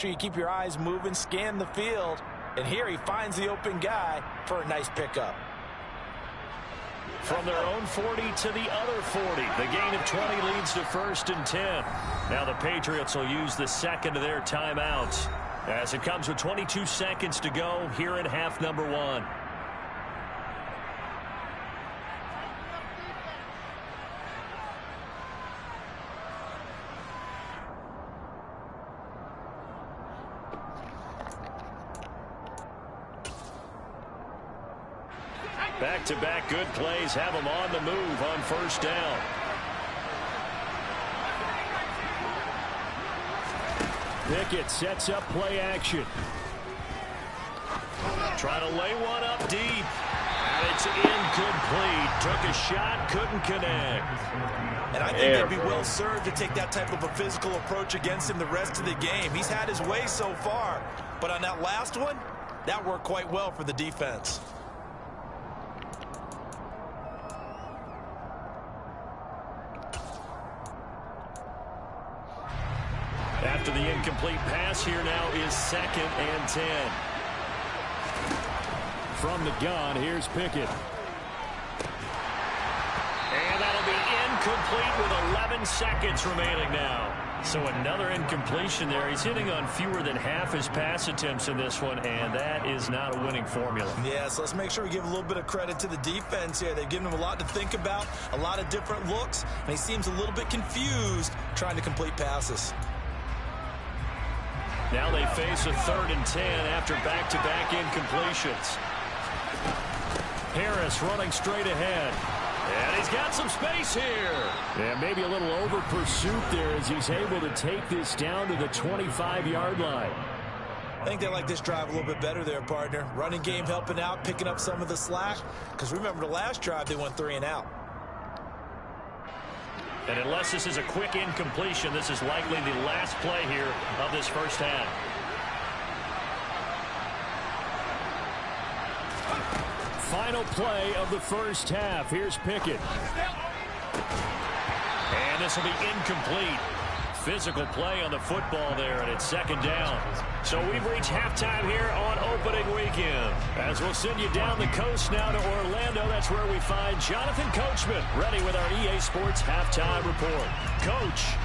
sure you keep your eyes moving, scan the field, and here he finds the open guy for a nice pickup. From their own 40 to the other 40. The gain of 20 leads to 1st and 10. Now the Patriots will use the second of their timeouts as it comes with 22 seconds to go here in half number 1. Back-to-back good plays have them on the move on 1st down. Pickett sets up play action. Trying to lay one up deep. And it's incomplete. Took a shot, couldn't connect. And I think they'd be well served to take that type of a physical approach against him the rest of the game. He's had his way so far. But on that last one, that worked quite well for the defense. After the incomplete pass, here now is 2nd and 10. From the gun, here's Pickett. And that'll be incomplete with 11 seconds remaining now. So another incompletion there. He's hitting on fewer than half his pass attempts in this one, and that is not a winning formula. Yeah, so let's make sure we give a little bit of credit to the defense here. They've given him a lot to think about, a lot of different looks, and he seems a little bit confused trying to complete passes. Now they face a 3rd and 10 after back-to-back incompletions. Harris running straight ahead. And he's got some space here. Yeah, maybe a little over pursuit there as he's able to take this down to the 25-yard line. I think they like this drive a little bit better there, partner. Running game helping out, picking up some of the slack. Because remember the last drive, they went 3 and out. And unless this is a quick incompletion, this is likely the last play here of this first half. Final play of the first half. Here's Pickett. And this will be incomplete. Physical play on the football there, and it's 2nd down. So we've reached halftime here on opening weekend. As we'll send you down the coast now to Orlando, that's where we find Jonathan Coachman, ready with our EA Sports halftime report. Coach.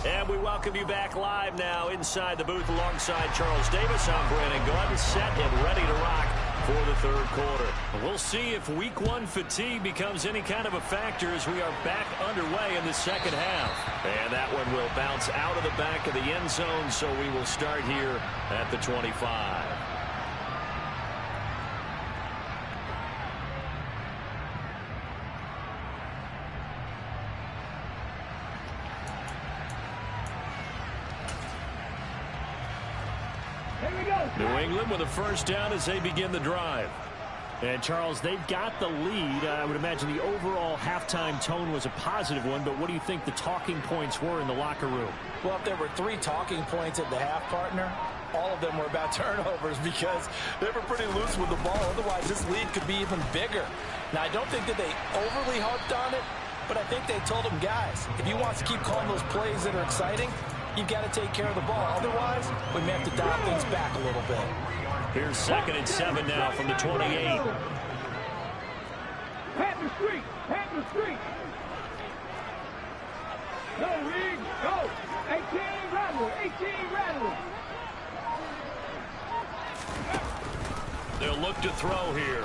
And we welcome you back live now inside the booth alongside Charles Davis. I'm Brandon Gaudin, set and ready to rock for the 3rd quarter. We'll see if week 1 fatigue becomes any kind of a factor as we are back underway in the 2nd half. And that one will bounce out of the back of the end zone, so we will start here at the 25. New England with a 1st down as they begin the drive. And, Charles, they've got the lead. I would imagine the overall halftime tone was a positive one, but what do you think the talking points were in the locker room? Well, if there were 3 talking points at the half, partner, all of them were about turnovers because they were pretty loose with the ball. Otherwise, this lead could be even bigger. Now, I don't think that they overly harped on it, but I think they told them, guys, if you want to keep calling those plays that are exciting, you've got to take care of the ball. Otherwise, we may have to dial things back a little bit. Here's 2nd and 7 now from the 28. Panther Street! Panther Street! Go, Reed! Go! 18 rattle! 18 rattle! They'll look to throw here.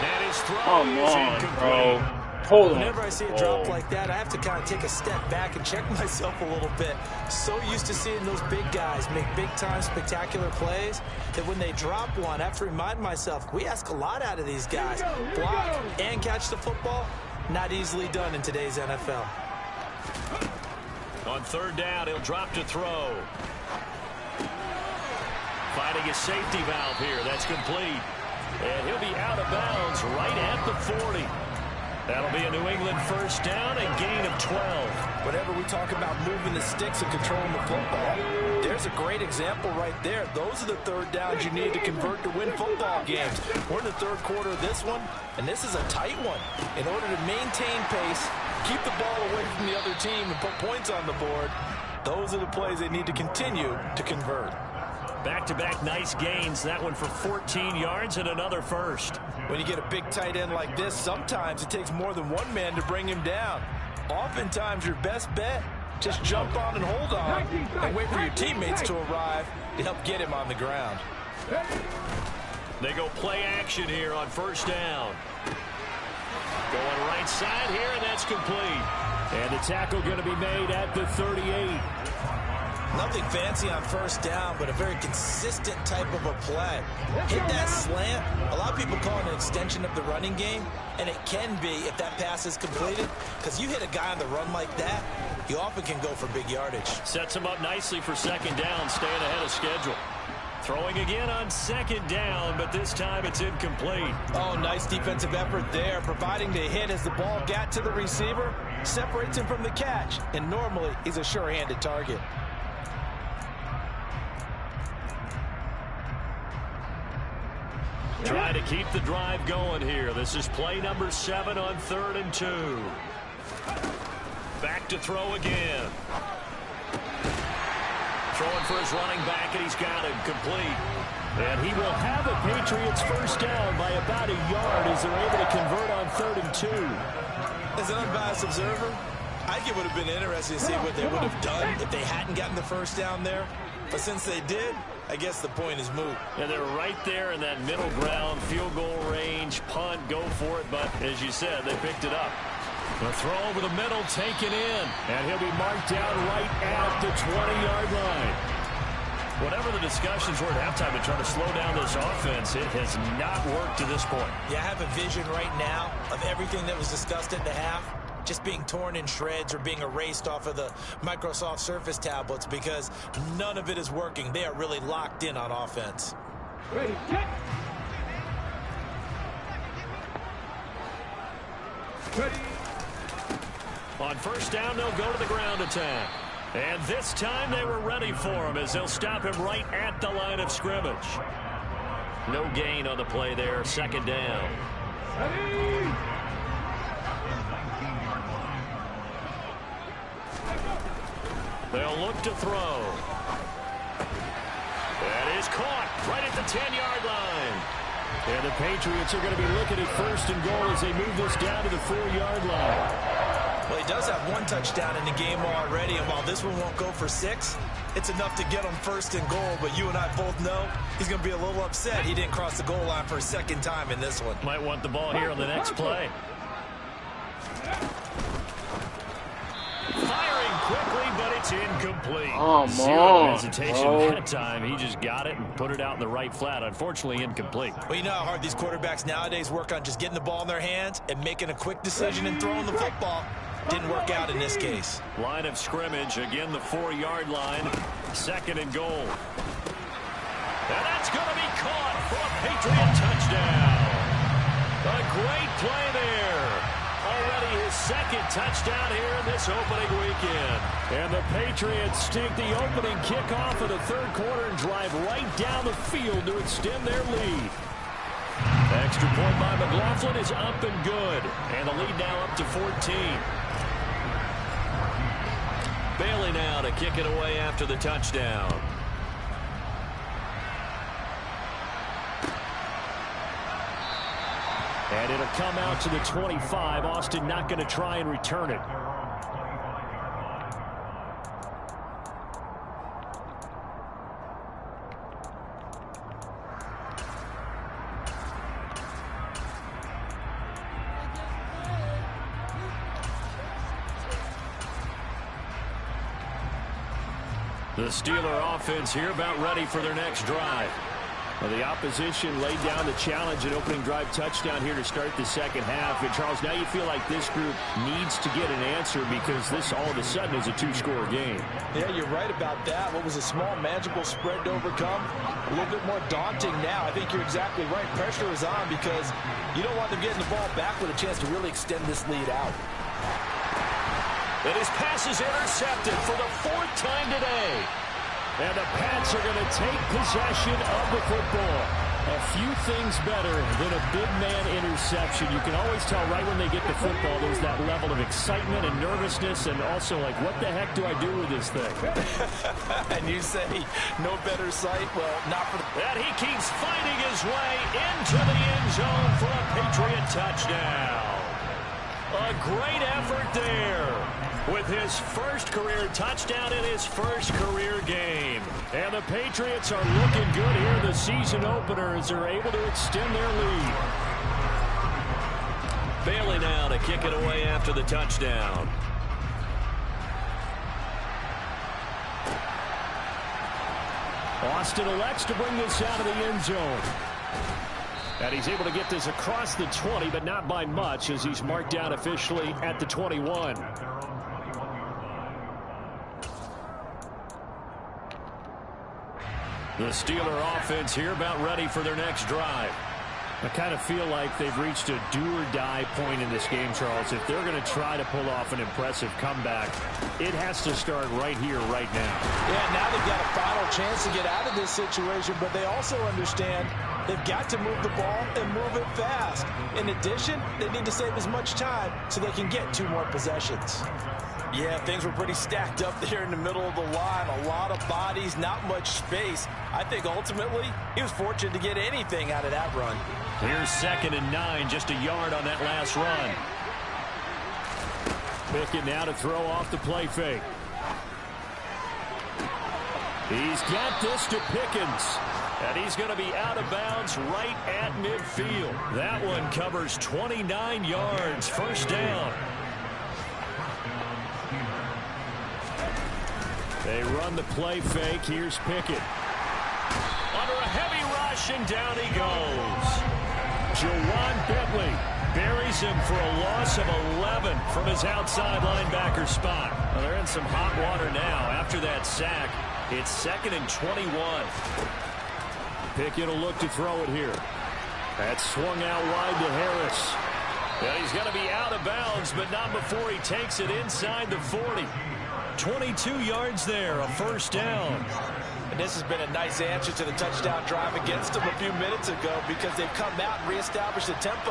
And his throw is incomplete. Bro. Hold on. Whenever I see a drop like that, I have to kind of take a step back and check myself a little bit. So used to seeing those big guys make big-time spectacular plays that when they drop one, I have to remind myself, we ask a lot out of these guys. Block and catch the football, not easily done in today's NFL. On 3rd down, he'll drop to throw. Finding a safety valve here. That's complete. And he'll be out of bounds right at the 40. That'll be a New England 1st down, a gain of 12. Whenever we talk about moving the sticks and controlling the football, there's a great example right there. Those are the 3rd downs you need to convert to win football games. We're in the 3rd quarter of this one, and this is a tight one. In order to maintain pace, keep the ball away from the other team and put points on the board. Those are the plays they need to continue to convert. Back-to-back nice gains. That one for 14 yards and another first. When you get a big tight end like this, sometimes it takes more than one man to bring him down. Oftentimes, your best bet, just jump on and hold on and wait for your teammates to arrive to help get him on the ground. They go play action here on first down. Going right side here, and that's complete. And the tackle going to be made at the 38. Nothing fancy on first down, but a very consistent type of a play. Hit that slant. A lot of people call it an extension of the running game, and it can be if that pass is completed, because you hit a guy on the run like that, you often can go for big yardage. Sets him up nicely for second down, staying ahead of schedule. Throwing again on second down, but this time it's incomplete. Oh, nice defensive effort there, providing the hit as the ball got to the receiver, separates him from the catch, and normally he's a sure-handed target. Trying to keep the drive going here. This is play number 7 on 3rd and 2. Back to throw again. Throwing for his running back, and he's got him complete. And he will have a Patriots first down by about a yard as they're able to convert on 3rd and 2. As an unbiased observer, I think it would have been interesting to see what they would have done if they hadn't gotten the first down there. But since they did, I guess the point is moot. And they're right there in that middle ground, field goal range, punt, go for it. But as you said, they picked it up. The throw over the middle, taken in. And he'll be marked down right at the 20-yard line. Whatever the discussions were at halftime to try to slow down this offense, it has not worked to this point. Yeah, I have a vision right now of everything that was discussed at the half just being torn in shreds or being erased off of the Microsoft Surface tablets because none of it is working. They are really locked in on offense. Ready, set. Ready. On first down, they'll go to the ground attack. And this time they were ready for him as they'll stop him right at the line of scrimmage. No gain on the play there, second down. Ready. They'll look to throw. That is caught right at the 10-yard line. And the Patriots are going to be looking at first and goal as they move this down to the 4-yard line. Well, he does have one touchdown in the game already, and while this one won't go for 6, it's enough to get him first and goal. But you and I both know he's going to be a little upset he didn't cross the goal line for a second time in this one. Might want the ball here on the next play. Firing quickly, but it's incomplete. Oh, Zero hesitation that time. He just got it and put it out in the right flat. Unfortunately, incomplete. Well, you know how hard these quarterbacks nowadays work on just getting the ball in their hands and making a quick decision and throwing the football. Didn't work out in this case. Line of scrimmage, again the 4-yard line. Second and goal. And that's going to be caught for a Patriot touchdown. A great play there. Already his second touchdown here in this opening weekend. And the Patriots take the opening kickoff of the third quarter and drive right down the field to extend their lead. Extra point by McLaughlin is up and good. And the lead now up to 14. Bailey now to kick it away after the touchdown. And it'll come out to the 25. Austin not going to try and return it. The Steeler offense here about ready for their next drive. Well, the opposition laid down the challenge, an opening drive touchdown here to start the second half. And, Charles, now you feel like this group needs to get an answer because this all of a sudden is a 2-score game. Yeah, you're right about that. What was a small magical spread to overcome, a little bit more daunting now. I think you're exactly right. Pressure is on because you don't want them getting the ball back with a chance to really extend this lead out. And his pass is intercepted for the 4th time today. And the Pats are going to take possession of the football. A few things better than a big man interception. You can always tell right when they get the football, there's that level of excitement and nervousness, and also like, what the heck do I do with this thing? And you say, no better sight? Well, not for the... And he keeps fighting his way into the end zone for a Patriot touchdown. A great effort there with his first career touchdown in his first career game. And the Patriots are looking good here in the season opener as they're able to extend their lead. Bailey now to kick it away after the touchdown. Austin elects to bring this out of the end zone. And he's able to get this across the 20, but not by much, as he's marked down officially at the 21. The Steeler offense here about ready for their next drive. I kind of feel like they've reached a do-or-die point in this game, Charles. If they're going to try to pull off an impressive comeback, it has to start right here, right now. Yeah, now they've got a final chance to get out of this situation, but they also understand they've got to move the ball and move it fast. In addition, they need to save as much time so they can get 2 more possessions. Yeah, things were pretty stacked up there in the middle of the line. A lot of bodies, not much space. I think ultimately he was fortunate to get anything out of that run. Here's 2nd and 9, just a yard on that last run. Pickett now to throw off the play fake. He's got this to Pickens. And he's going to be out of bounds right at midfield. That one covers 29 yards, first down. They run the play fake. Here's Pickett. Under a heavy rush, and down he goes. Jawan Bentley buries him for a loss of 11 from his outside linebacker spot. Well, they're in some hot water now. After that sack, it's 2nd and 21. Pickett will look to throw it here. That's swung out wide to Harris. Well, he's going to be out of bounds, but not before he takes it inside the 40. 22 yards there, a first down. And this has been a nice answer to the touchdown drive against them a few minutes ago because they've come out and reestablished the tempo.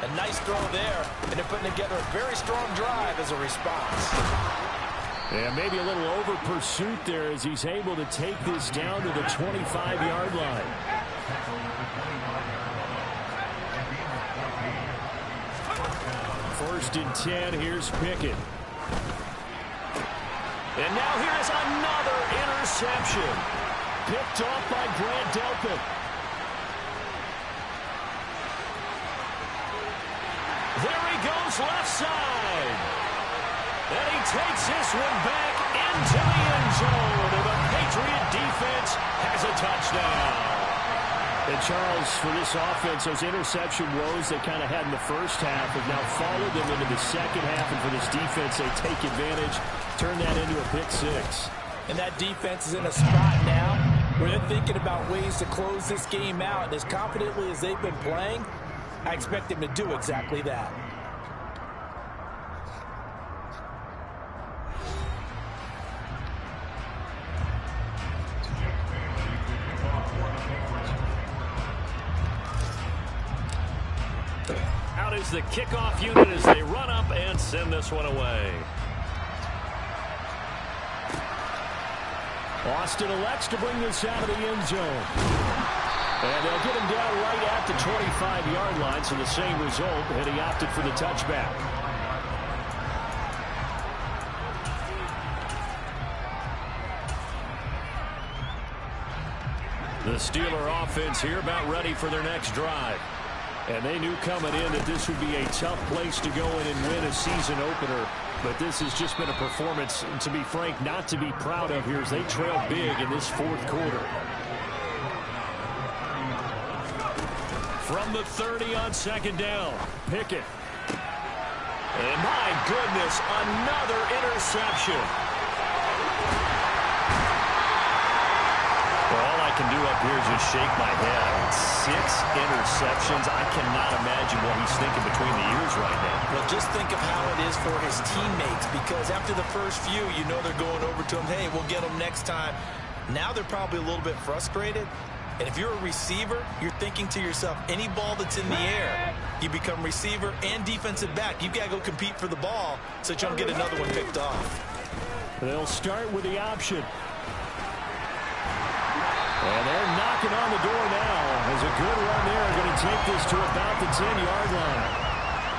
A nice throw there, and they're putting together a very strong drive as a response. Yeah, maybe a little over pursuit there as he's able to take this down to the 25-yard line. First and 10, here's Pickett. And now here's another interception. Picked off by Grant Delpit. There he goes left side. And he takes this one back into the end zone. And the Patriot defense has a touchdown. And Charles, for this offense, those interception woes they kind of had in the first half have now followed them into the second half. And for this defense, they take advantage, turn that into a pick 6. And that defense is in a spot now where they're thinking about ways to close this game out. And as confidently as they've been playing, I expect them to do exactly that. Out is the kickoff unit as they run up and send this one away. Austin elects to bring this out of the end zone. And they'll get him down right at the 25-yard line, so the same result, and he opted for the touchback. The Steeler offense here about ready for their next drive. And they knew coming in that this would be a tough place to go in and win a season opener. But this has just been a performance, to be frank, not to be proud of here as they trail big in this fourth quarter. From the 30 on second down, Pickett. And my goodness, another interception. Well, all I can do up here is just shake my head. I mean, 6 interceptions. I cannot imagine what he's thinking between the ears right now. Well, just think of how it is for his teammates, because after the first few, you know they're going over to him, hey, we'll get them next time. Now they're probably a little bit frustrated. And if you're a receiver, you're thinking to yourself, any ball that's in the air, you become receiver and defensive back. You've got to go compete for the ball so that you don't get another one picked off. They'll start with the option. And they're knocking on the door now. As a good run there, going to take this to about the 10-yard line.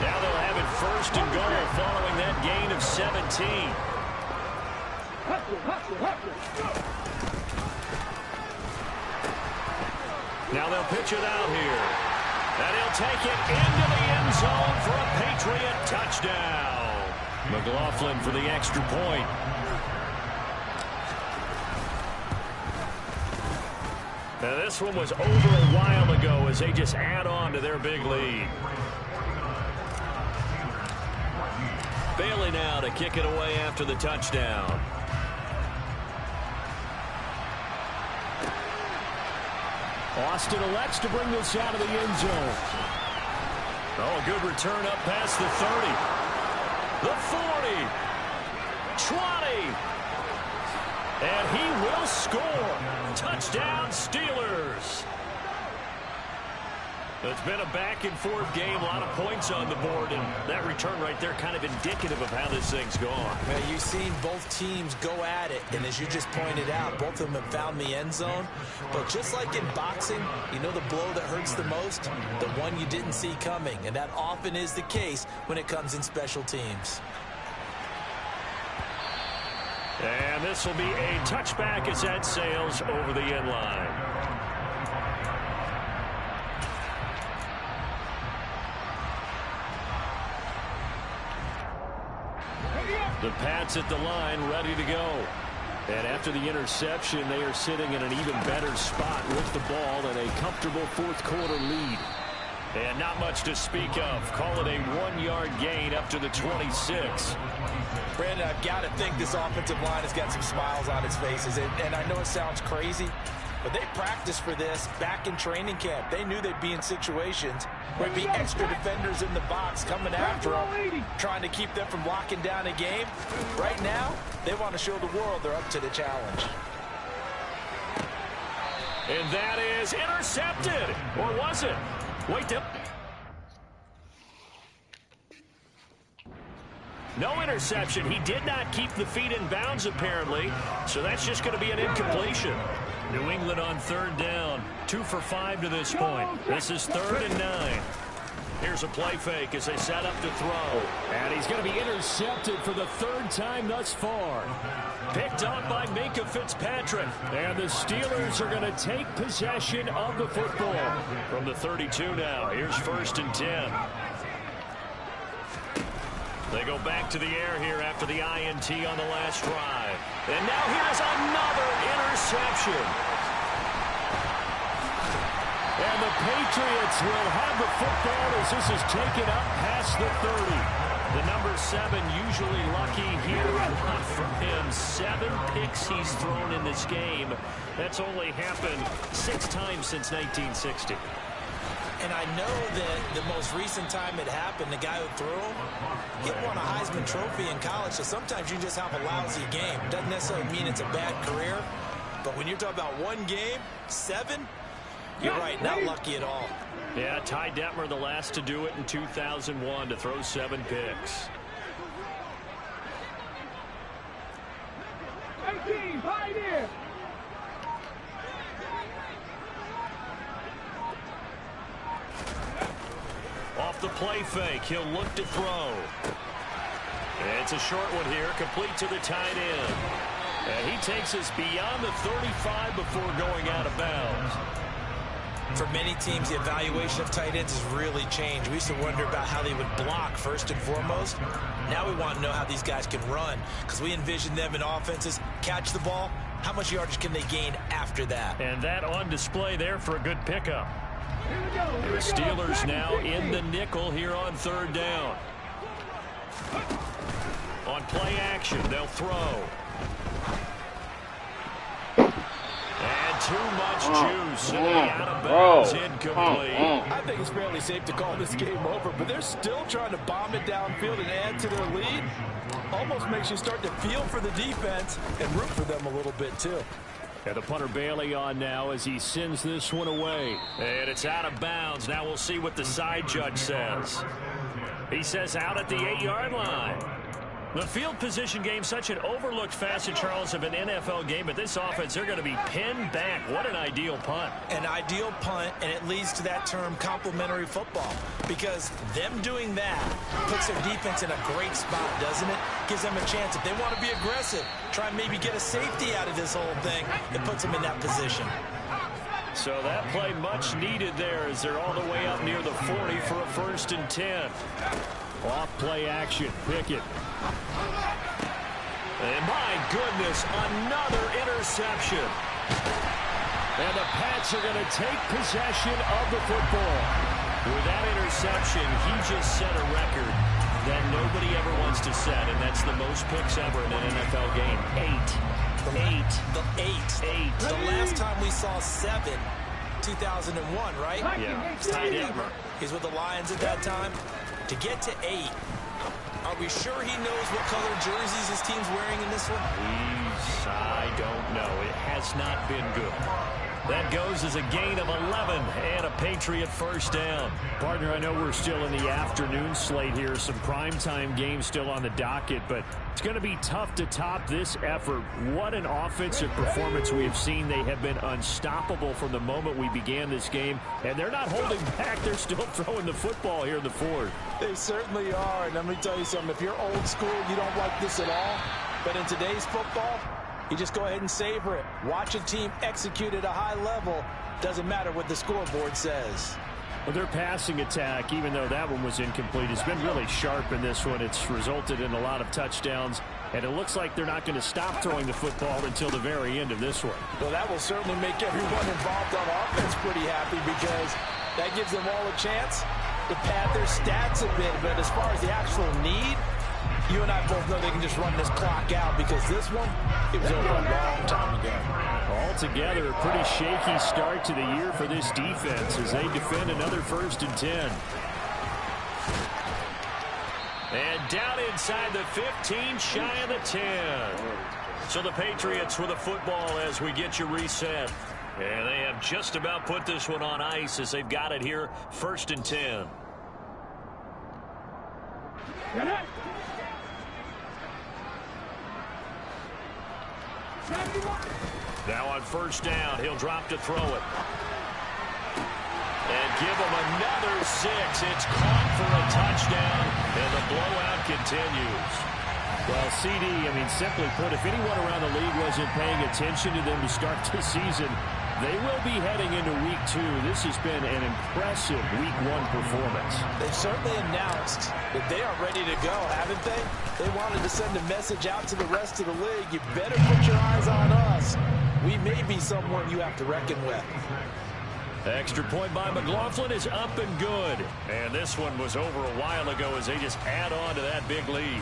Now they'll have it first and goal following that gain of 17. Now they'll pitch it out here. And he'll take it into the end zone for a Patriot touchdown. McLaughlin for the extra point. Now this one was over a while ago as they just add on to their big lead. Bailey now to kick it away after the touchdown. Austin elects to bring this out of the end zone. Oh, a good return up past the 30. The 40. 20. And he will score. Touchdown, Steelers. It's been a back-and-forth game, a lot of points on the board, and that return right there kind of indicative of how this thing's gone. Now, you've seen both teams go at it, and as you just pointed out, both of them have found the end zone. But just like in boxing, you know the blow that hurts the most? The one you didn't see coming, and that often is the case when it comes in special teams. And this will be a touchback as that sails over the end line. The Pats at the line, ready to go. And after the interception, they are sitting in an even better spot with the ball and a comfortable fourth-quarter lead. And not much to speak of. Call it a 1-yard gain up to the 26. Brandon, I've got to think this offensive line has got some smiles on its faces. And I know it sounds crazy, but they practiced for this back in training camp. They knew they'd be in situations where there'd be extra defenders in the box coming after them, trying to keep them from locking down a game. Right now, they want to show the world they're up to the challenge. And that is intercepted. Or was it? Wait up. No interception. He did not keep the feet in bounds, apparently. So that's just going to be an incompletion. New England on third down. 2 for 5 to this point. This is 3rd and 9. Here's a play fake as they set up to throw. And he's going to be intercepted for the 3rd time thus far. Picked up by Minkah Fitzpatrick. And the Steelers are going to take possession of the football. From the 32 now. Here's 1st and 10. They go back to the air here after the INT on the last drive. And now here's another interception. And the Patriots will have the football as this is taken up past the 30. The number 7 usually lucky here. Not from him. 7 picks he's thrown in this game. That's only happened 6 times since 1960. And I know that the most recent time it happened, the guy who threw him, he won a Heisman Trophy in college, so sometimes you just have a lousy game. Doesn't necessarily mean it's a bad career, but when you're talking about one game, 7, you're right, not lucky at all. Yeah, Ty Detmer, the last to do it in 2001, to throw 7 picks. 18, Pioneer. Off the play fake, he'll look to throw. It's a short one here, complete to the tight end. And he takes us beyond the 35 before going out of bounds. For many teams, the evaluation of tight ends has really changed. We used to wonder about how they would block first and foremost. Now we want to know how these guys can run, because we envision them in offenses, catch the ball, how much yardage can they gain after that? And that on display there for a good pickup. The Steelers now in the nickel here on 3rd down. On play action, they'll throw. And too much juice. Out of bounds, incomplete. I think it's fairly safe to call this game over, but they're still trying to bomb it downfield and add to their lead. Almost makes you start to feel for the defense and root for them a little bit, too. And the punter Bailey on now as he sends this one away. And it's out of bounds. Now we'll see what the side judge says. He says out at the 8-yard line. The field position game, such an overlooked facet, Charles, of an NFL game. But this offense, they're going to be pinned back. What an ideal punt. An ideal punt, and it leads to that term complementary football. Because them doing that puts their defense in a great spot, doesn't it? Gives them a chance. If they want to be aggressive, try and maybe get a safety out of this whole thing, it puts them in that position. So that play much needed there as they're all the way up near the 40 for a 1st and 10. Off play action. Pickett. And my goodness, another interception. And the Pats are going to take possession of the football. With that interception, he just set a record that nobody ever wants to set, and that's the most picks ever in an NFL game. 8. The last time we saw 7, 2001, right? Yeah. Ty Detmer. He's with the Lions at that time. To get to 8, are we sure he knows what color jerseys his team's wearing in this one? I don't know. It has not been good. That goes as a gain of 11 and a Patriot 1st down. Partner, I know we're still in the afternoon slate here. Some primetime games still on the docket, but it's going to be tough to top this effort. What an offensive performance we have seen. They have been unstoppable from the moment we began this game, and they're not holding back. They're still throwing the football here in the 4th. They certainly are, and let me tell you something. If you're old school, you don't like this at all. But in today's football, you just go ahead and savor it. Watch a team execute at a high level. Doesn't matter what the scoreboard says. Well, their passing attack, even though that one was incomplete, has been really sharp in this one. It's resulted in a lot of touchdowns, and it looks like they're not going to stop throwing the football until the very end of this one. Well, that will certainly make everyone involved on offense pretty happy because that gives them all a chance to pad their stats a bit. But as far as the actual need, you and I both know they can just run this clock out because this one, it was over a long time ago. Altogether, a pretty shaky start to the year for this defense as they defend another 1st and 10. And down inside the 15, shy of the 10. So the Patriots with a football as we get you reset. And they have just about put this one on ice as they've got it here, 1st and 10. Now on 1st down, he'll drop to throw it. And give him another 6. It's caught for a touchdown, and the blowout continues. Well, CD, I mean, simply put, if anyone around the league wasn't paying attention to them to start the season, they will be heading into Week 2. This has been an impressive Week 1 performance. They've certainly announced that they are ready to go, haven't they? They wanted to send a message out to the rest of the league. You better put your eyes on us. We may be someone you have to reckon with. Extra point by McLaughlin is up and good. And this one was over a while ago as they just add on to that big lead.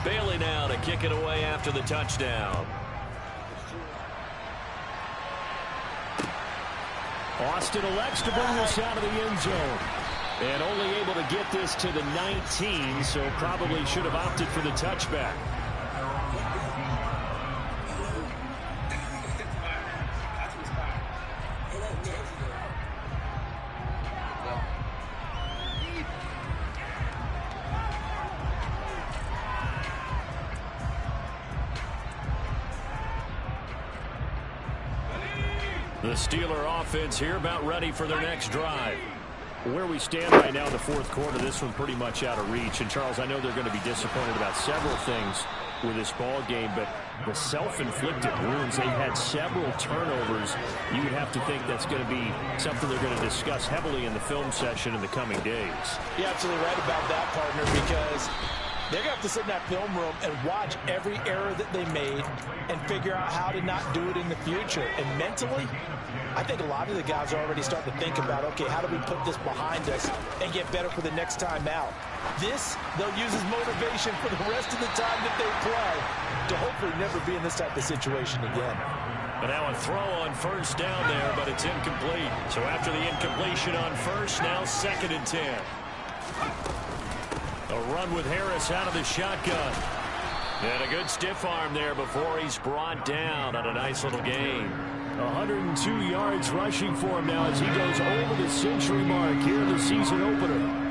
Bailey now to kick it away after the touchdown. Austin elects to bring this out of the end zone. And only able to get this to the 19, so probably should have opted for the touchback. The Steeler offense here about ready for their next drive. Where we stand right now in the 4th quarter, this one pretty much out of reach. And, Charles, I know they're going to be disappointed about several things with this ball game, but the self-inflicted wounds, they've had several turnovers. You would have to think that's going to be something they're going to discuss heavily in the film session in the coming days. You're absolutely right about that, partner, because they're going to have to sit in that film room and watch every error that they made and figure out how to not do it in the future. And mentally, I think a lot of the guys are already starting to think about, okay, how do we put this behind us and get better for the next time out? This, they'll use as motivation for the rest of the time that they play. to hopefully never be in this type of situation again. And now a throw on first down there, but it's incomplete. So after the incompletion on first, now 2nd and 10. A run with Harris out of the shotgun. And a good stiff arm there before he's brought down on a nice little gain. 102 yards rushing for him now as he goes over the century mark here in the season opener.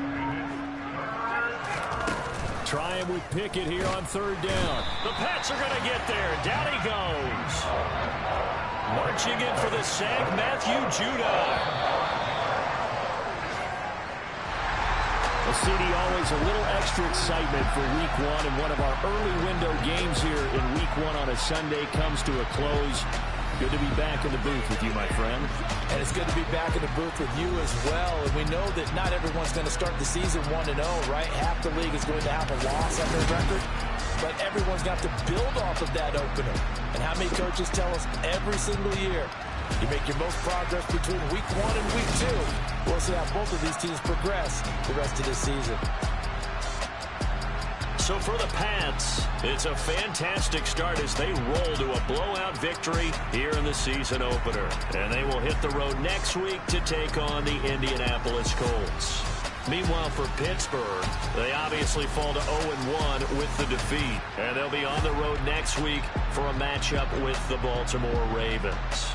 Trying with Pickett here on 3rd down. The Pats are going to get there. Down he goes. Marching in for the sack, Matthew Judon. Well, CD, always a little extra excitement for Week 1, and one of our early window games here in Week 1 on a Sunday comes to a close. Good to be back in the booth with you, my friend. And it's good to be back in the booth with you as well. And we know that not everyone's going to start the season 1-0, right? Half the league is going to have a loss on their record. But everyone's got to build off of that opener. And how many coaches tell us every single year, you make your most progress between Week 1 and Week 2. We'll see how both of these teams progress the rest of this season. So for the Pats, it's a fantastic start as they roll to a blowout victory here in the season opener. And they will hit the road next week to take on the Indianapolis Colts. Meanwhile, for Pittsburgh, they obviously fall to 0-1 with the defeat. And they'll be on the road next week for a matchup with the Baltimore Ravens.